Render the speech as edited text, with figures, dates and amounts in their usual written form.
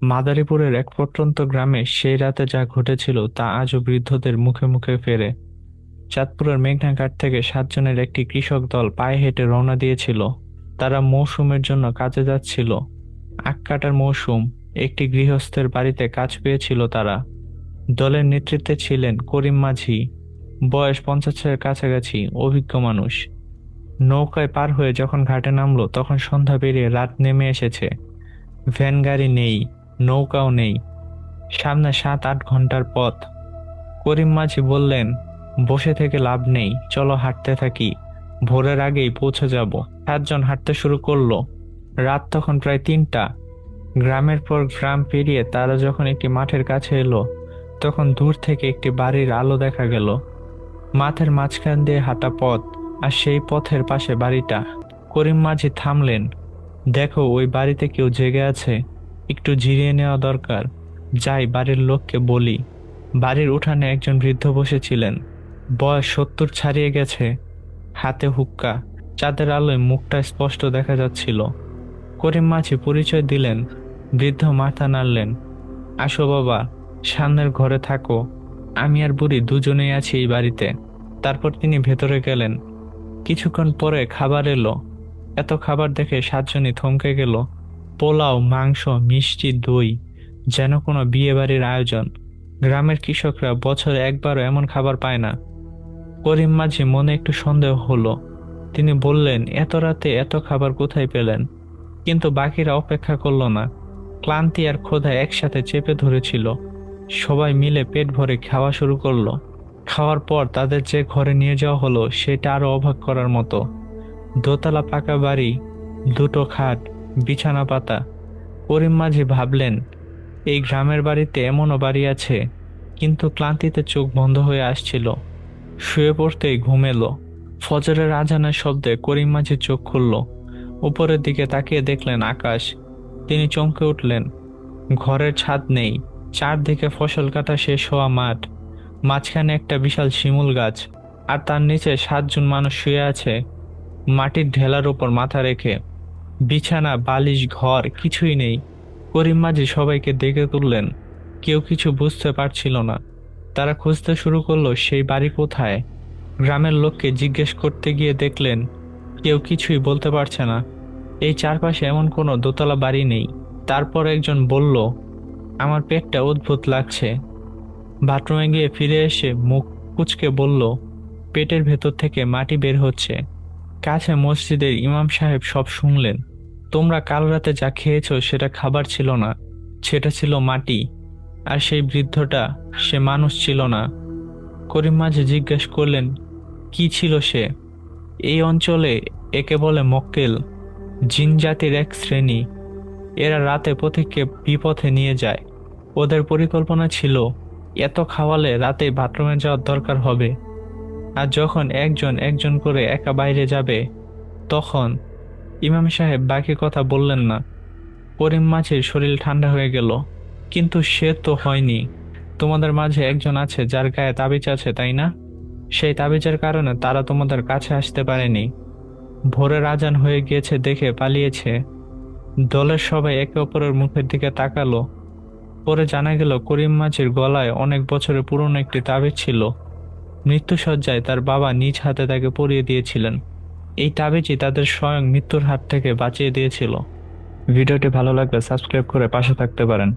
মাদারীপুরের এক প্রত্যন্ত গ্রামে সেই রাতে যা ঘটেছিল তা আজও বৃদ্ধদের মুখে মুখে ফেরে। চাঁদপুরের মেঘনাঘাট থেকে 7 জনের একটি কৃষক দল পায়ে হেঁটে রওনা দিয়েছিল। তারা মৌসুমের জন্য কাজে যাচ্ছিল। আখ কাটার মৌসুম। একটি গৃহস্থের বাড়িতে কাজ পেয়েছিল তারা। দলের নেতৃত্বে ছিলেন করিম মাঝি, বয়স 50-এর কাছাকাছি, অভিজ্ঞ মানুষ। নৌকায় পার হয়ে যখন ঘাটে নামলো তখন সন্ধ্যা পেরিয়ে রাত নেমে এসেছে। ভ্যান গাড়ি নেই, নৌকাও নেই। সামনে 7-8 ঘন্টার পথ। করিম মাঝি বললেন, বসে থেকে লাভ নেই, চলো হাঁটতে থাকি, ভোরের আগেই পৌঁছে যাব। 7 জন হাঁটতে শুরু করলো। রাত তখন প্রায় 3টা। গ্রামের পর গ্রাম পেরিয়ে তারা যখন একটি মাঠের কাছে এলো তখন দূর থেকে একটি বাড়ির আলো দেখা গেল। মাঠের মাঝখান দিয়ে হাঁটা পথ, আর সেই পথের পাশে বাড়িটা। করিম মাঝি থামলেন। দেখো, ওই বাড়িতে কেউ জেগে আছে, একটু জিরিয়ে নেওয়া দরকার। যাই, বাড়ির লোককে বলি। বাড়ির উঠানে একজন বৃদ্ধ বসেছিলেন। বয়স 70 ছাড়িয়ে গেছে, হাতে হুক্কা। চাঁদের আলোয় মুখটা স্পষ্ট দেখা যাচ্ছিল। করিম মাঝি পরিচয় দিলেন। বৃদ্ধ মাথা নাড়লেন। আসো বাবা, সামনের ঘরে থাকো, আমি আর বুড়ি দুজনেই আছি এই বাড়িতে। তারপর তিনি ভেতরে গেলেন। কিছুক্ষণ পরে খাবার এলো। এত খাবার দেখে 7 জনই থমকে গেল। পোলাও, মাংস, মিষ্টি, দই, যেন কোনো বিয়ে বাড়ির আয়োজন। গ্রামের কৃষকরা বছরে একবারও এমন খাবার পায় না। করিম মাঝি মনে একটু সন্দেহ হলো। তিনি বললেন, এত রাতে এত খাবার কোথায় পেলেন? কিন্তু বাকিরা অপেক্ষা করলো না। ক্লান্তি আর ক্ষুধা একসাথে চেপে ধরেছিল। সবাই মিলে পেট ভরে খাওয়া শুরু করলো। খাওয়ার পর তাদের যে ঘরে নিয়ে যাওয়া হলো সেটা আরো অবাক করার মতো। দোতলা পাকা বাড়ি, দুটো খাট, বিছানা পাতা। করিম মাঝি ভাবলেন, এই গ্রামের বাড়িতে এমনও বাড়ি আছে। কিন্তু ক্লান্তিতে চোখ বন্ধ হয়ে আসছিল। শুয়ে পড়তেই ঘুম এলো। ফজরের আজানের শব্দে করিম মাঝি চোখ খুলল। উপরের দিকে তাকিয়ে দেখলেন আকাশ। তিনি চমকে উঠলেন। ঘরের ছাদ নেই, চারদিকে ফসল কাটা শেষ হওয়া মাঠ। মাঝখানে একটা বিশাল শিমুল গাছ, আর তার নিচে 7 জন মানুষ শুয়ে আছে, মাটির ঢেলার উপর মাথা রেখে। বিছানা, বালিশ, ঘর কিছুই নেই। করিম মাঝি সবাইকে ডেকে তুললেন। কেউ কিছু বুঝতে পারছিল না। তারা খুঁজতে শুরু করলো সেই বাড়ি কোথায়। গ্রামের লোককে জিজ্ঞেস করতে গিয়ে দেখলেন কেউ কিছুই বলতে পারছে না। এই চারপাশে এমন কোনো দোতলা বাড়ি নেই। তারপর একজন বলল, আমার পেটটা অদ্ভুত লাগছে। বাথরুমে গিয়ে ফিরে এসে মুখ কুঁচকে বলল, পেটের ভেতর থেকে মাটি বের হচ্ছে। কাছে মসজিদের ইমাম সাহেব সব শুনলেন। তোমরা কাল রাতে যা খেয়েছো সেটা খাবার ছিল না, সেটা ছিল মাটি। আর সেই বৃদ্ধটা, সে মানুষ ছিল না। করিম মাঝি জিজ্ঞেস করলেন, কি ছিল সে? এই অঞ্চলে একে বলে মক্কেল, জিন জাতির এক শ্রেণী। এরা রাতে পথিককে বিপথে নিয়ে যায়। ওদের পরিকল্পনা ছিল এত খাওয়ালে রাতে বাথরুমে যাওয়ার দরকার হবে। আর যখন একজন একজন করে একা বাইরে যাবে তখন। ইমাম সাহেব বাকি কথা বললেন না। করিম মাঝির শরীর ঠান্ডা হয়ে গেল। কিন্তু সে তো হয়নি। তোমাদের মাঝে একজন আছে যার গায়ে তাবিজ আছে, তাই না? সেই তাবিজের কারণে তারা তোমাদের কাছে আসতে পারেনি। ভোরের আজান হয়ে গিয়েছে দেখে পালিয়েছে। দলের সবাই একে অপরের মুখের দিকে তাকালো। পরে জানা গেল করিম মাঝির গলায় অনেক বছরের পুরনো একটি তাবিজ ছিল। মৃত্যুশয্যায় তার বাবা নিজ হাতে তাকে পরিয়ে দিয়েছিলেন। এই তাবিজই তাদের স্বয়ং মৃত্যুর হাত থেকে বাঁচিয়ে দিয়েছিল। ভিডিওটি ভালো লাগলে সাবস্ক্রাইব করে পাশে থাকতে পারেন।